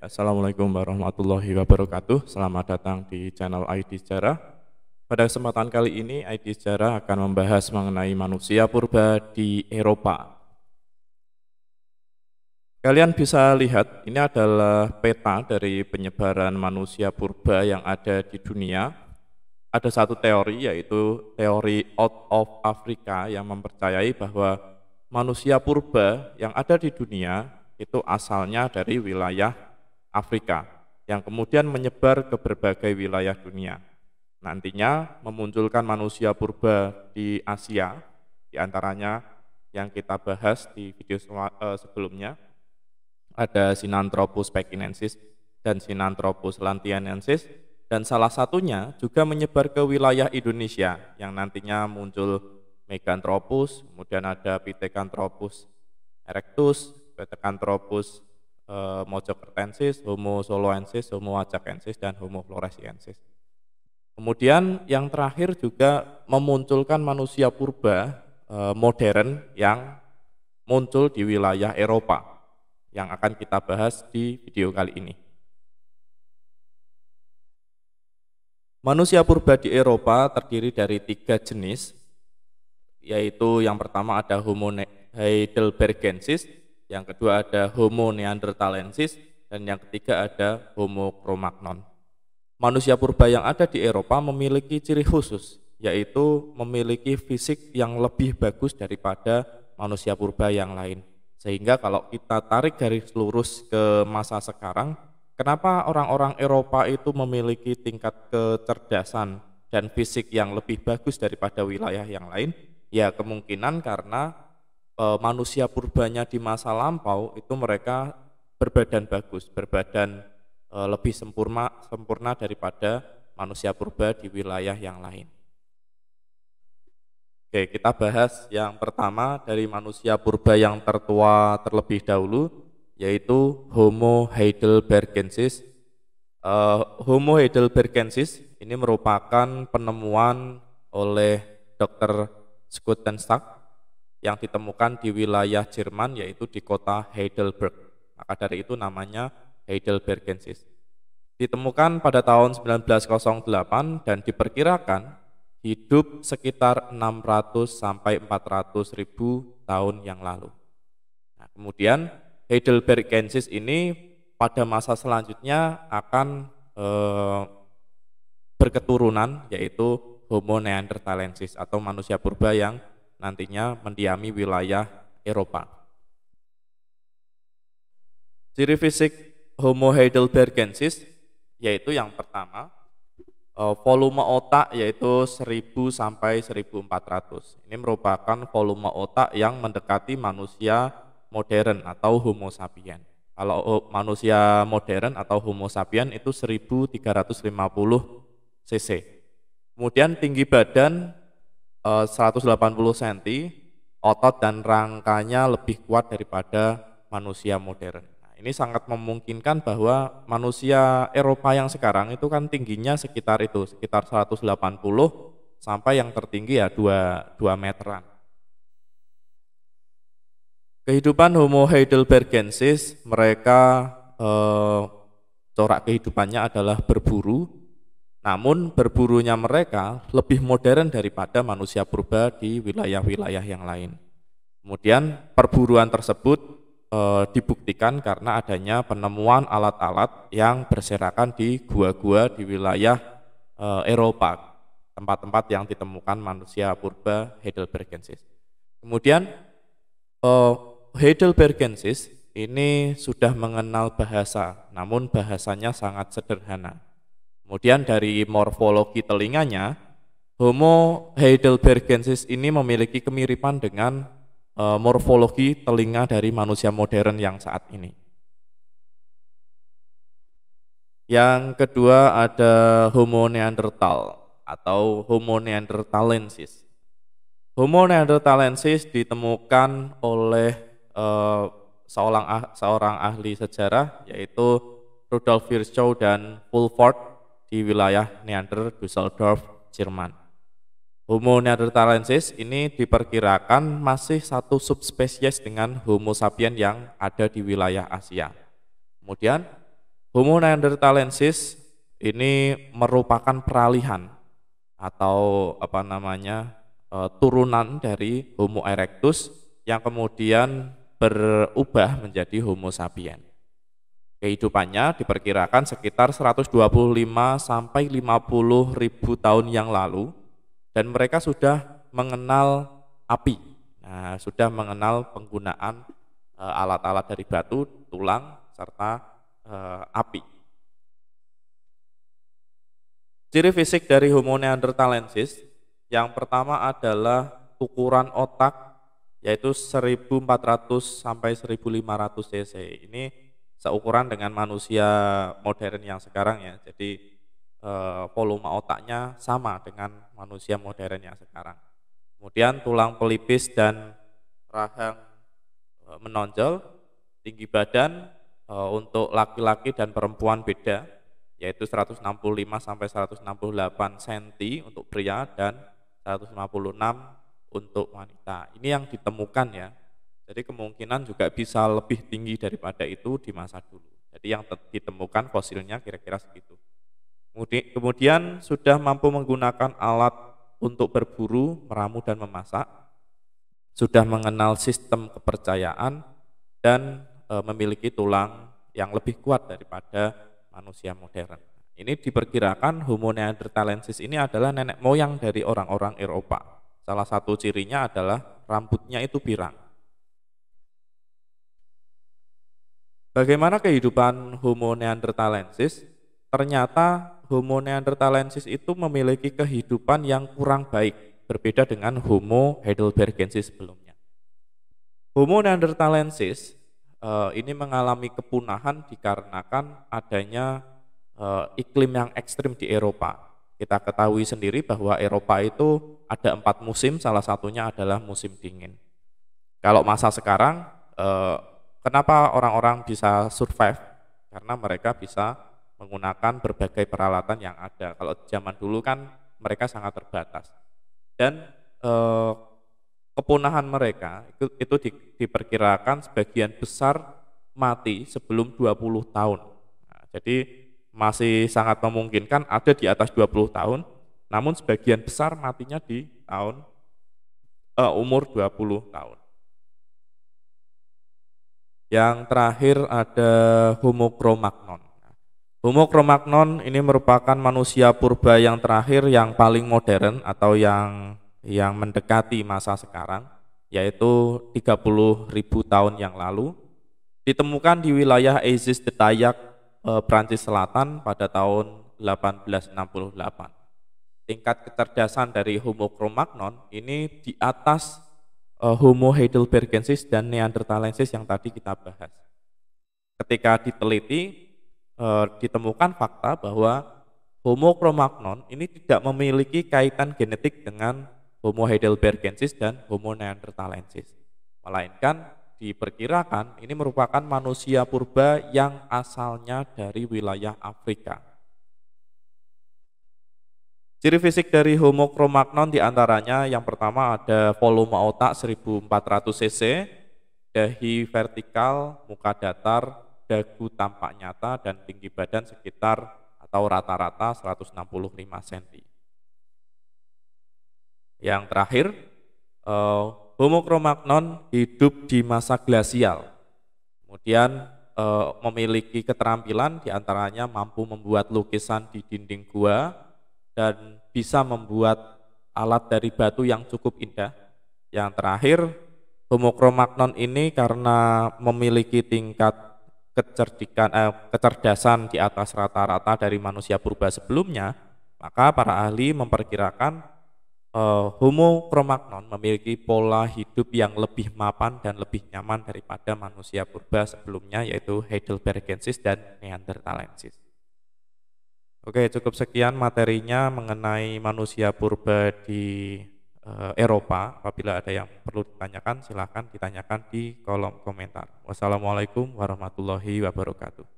Assalamualaikum warahmatullahi wabarakatuh. Selamat datang di channel ID Sejarah. Pada kesempatan kali ini, ID Sejarah akan membahas mengenai manusia purba di Eropa. Kalian bisa lihat, ini adalah peta dari penyebaran manusia purba yang ada di dunia. Ada satu teori, yaitu teori Out of Africa, yang mempercayai bahwa manusia purba yang ada di dunia itu asalnya dari wilayah Afrika, yang kemudian menyebar ke berbagai wilayah dunia. Nantinya memunculkan manusia purba di Asia, diantaranya yang kita bahas di video sebelumnya, ada Sinanthropus pekinensis dan Sinanthropus lantianensis, dan salah satunya juga menyebar ke wilayah Indonesia, yang nantinya muncul Meganthropus, kemudian ada Pithecanthropus erectus, Pithecanthropus mojokertensis, Homo soloensis, Homo ajacensis, dan Homo floresiensis. Kemudian yang terakhir juga memunculkan manusia purba modern yang muncul di wilayah Eropa, yang akan kita bahas di video kali ini. Manusia purba di Eropa terdiri dari 3 jenis, yaitu yang pertama ada Homo heidelbergensis, yang kedua ada Homo neanderthalensis, dan yang ketiga ada Homo cro-magnon. Manusia purba yang ada di Eropa memiliki ciri khusus, yaitu memiliki fisik yang lebih bagus daripada manusia purba yang lain. Sehingga kalau kita tarik garis lurus ke masa sekarang, kenapa orang-orang Eropa itu memiliki tingkat kecerdasan dan fisik yang lebih bagus daripada wilayah yang lain? Ya, kemungkinan karena manusia purbanya di masa lampau itu mereka berbadan bagus, berbadan lebih sempurna daripada manusia purba di wilayah yang lain. Oke, kita bahas yang pertama dari manusia purba yang tertua terlebih dahulu, yaitu Homo heidelbergensis. Homo heidelbergensis ini merupakan penemuan oleh Dr. Schoetensack yang ditemukan di wilayah Jerman, yaitu di kota Heidelberg. Maka dari itu namanya Heidelbergensis. Ditemukan pada tahun 1908 dan diperkirakan hidup sekitar 600 sampai 400 ribu tahun yang lalu. Nah, kemudian Heidelbergensis ini pada masa selanjutnya akan berketurunan, yaitu Homo neanderthalensis atau manusia purba yang nantinya mendiami wilayah Eropa. Ciri fisik Homo heidelbergensis yaitu yang pertama, volume otak yaitu 1000 sampai 1400. Ini merupakan volume otak yang mendekati manusia modern atau Homo sapien. Kalau manusia modern atau Homo sapien itu 1350 cc. Kemudian tinggi badan 180 cm, otot dan rangkanya lebih kuat daripada manusia modern. Nah, ini sangat memungkinkan bahwa manusia Eropa yang sekarang itu kan tingginya sekitar 180 sampai yang tertinggi ya 2 meteran. Kehidupan Homo heidelbergensis, mereka corak kehidupannya adalah berburu. Namun berburunya mereka lebih modern daripada manusia purba di wilayah-wilayah yang lain. Kemudian perburuan tersebut dibuktikan karena adanya penemuan alat-alat yang berserakan di gua-gua di wilayah Eropa, tempat-tempat yang ditemukan manusia purba Heidelbergensis. Kemudian Heidelbergensis ini sudah mengenal bahasa, namun bahasanya sangat sederhana. Kemudian dari morfologi telinganya, Homo heidelbergensis ini memiliki kemiripan dengan morfologi telinga dari manusia modern yang saat ini. Yang kedua ada Homo neanderthal atau Homo neanderthalensis. Homo neanderthalensis ditemukan oleh seorang ahli sejarah, yaitu Rudolf Virchow dan Fulford di wilayah Neander, Düsseldorf, Jerman. Homo neanderthalensis ini diperkirakan masih satu subspesies dengan Homo sapien yang ada di wilayah Asia. Kemudian Homo neanderthalensis ini merupakan peralihan atau turunan dari Homo erectus yang kemudian berubah menjadi Homo sapiens. Kehidupannya diperkirakan sekitar 125 sampai 50 ribu tahun yang lalu, dan mereka sudah mengenal api. Nah, sudah mengenal penggunaan alat-alat dari batu, tulang, serta api. Ciri fisik dari Homo neanderthalensis yang pertama adalah ukuran otak, yaitu 1400 sampai 1500 cc. Ini seukuran dengan manusia modern yang sekarang ya. Jadi volume otaknya sama dengan manusia modern yang sekarang. Kemudian tulang pelipis dan rahang menonjol. Tinggi badan untuk laki-laki dan perempuan beda, yaitu 165 sampai 168 cm untuk pria dan 156 untuk wanita. Ini yang ditemukan ya. Jadi kemungkinan juga bisa lebih tinggi daripada itu di masa dulu. Jadi yang ditemukan fosilnya kira-kira segitu. Kemudian sudah mampu menggunakan alat untuk berburu, meramu dan memasak. Sudah mengenal sistem kepercayaan dan memiliki tulang yang lebih kuat daripada manusia modern. Ini diperkirakan Homo neanderthalensis ini adalah nenek moyang dari orang-orang Eropa. Salah satu cirinya adalah rambutnya itu pirang. Bagaimana kehidupan Homo neanderthalensis? Ternyata Homo neanderthalensis itu memiliki kehidupan yang kurang baik, berbeda dengan Homo heidelbergensis sebelumnya. Homo neanderthalensis ini mengalami kepunahan dikarenakan adanya iklim yang ekstrim di Eropa. Kita ketahui sendiri bahwa Eropa itu ada 4 musim, salah satunya adalah musim dingin. Kalau masa sekarang, kenapa orang-orang bisa survive? Karena mereka bisa menggunakan berbagai peralatan yang ada. Kalau zaman dulu kan mereka sangat terbatas. Dan kepunahan mereka itu diperkirakan sebagian besar mati sebelum 20 tahun. Nah, jadi masih sangat memungkinkan ada di atas 20 tahun, namun sebagian besar matinya di umur 20 tahun. Yang terakhir ada Homo cro-magnon. Homo cro-magnon ini merupakan manusia purba yang terakhir yang paling modern atau yang mendekati masa sekarang, yaitu 30.000 tahun yang lalu. Ditemukan di wilayah Aziz de Tayac, Prancis Selatan pada tahun 1868. Tingkat kecerdasan dari Homo cro-magnon ini di atas Homo heidelbergensis dan neanderthalensis yang tadi kita bahas. Ketika diteliti, ditemukan fakta bahwa Homo cro-magnon ini tidak memiliki kaitan genetik dengan Homo heidelbergensis dan Homo neanderthalensis, melainkan diperkirakan ini merupakan manusia purba yang asalnya dari wilayah Afrika. Ciri fisik dari Homo cro-magnon diantaranya yang pertama ada volume otak 1400 cc, dahi vertikal, muka datar, dagu tampak nyata, dan tinggi badan sekitar atau rata-rata 165 cm. Yang terakhir, Homo cro-magnon hidup di masa glasial, kemudian memiliki keterampilan diantaranya mampu membuat lukisan di dinding gua dan bisa membuat alat dari batu yang cukup indah. Yang terakhir, Homo cro-magnon ini karena memiliki tingkat kecerdasan di atas rata-rata dari manusia purba sebelumnya, maka para ahli memperkirakan Homo cro-magnon memiliki pola hidup yang lebih mapan dan lebih nyaman daripada manusia purba sebelumnya, yaitu heidelbergensis dan neanderthalensis. Oke, cukup sekian materinya mengenai manusia purba di Eropa. Apabila ada yang perlu ditanyakan, silahkan ditanyakan di kolom komentar. Wassalamualaikum warahmatullahi wabarakatuh.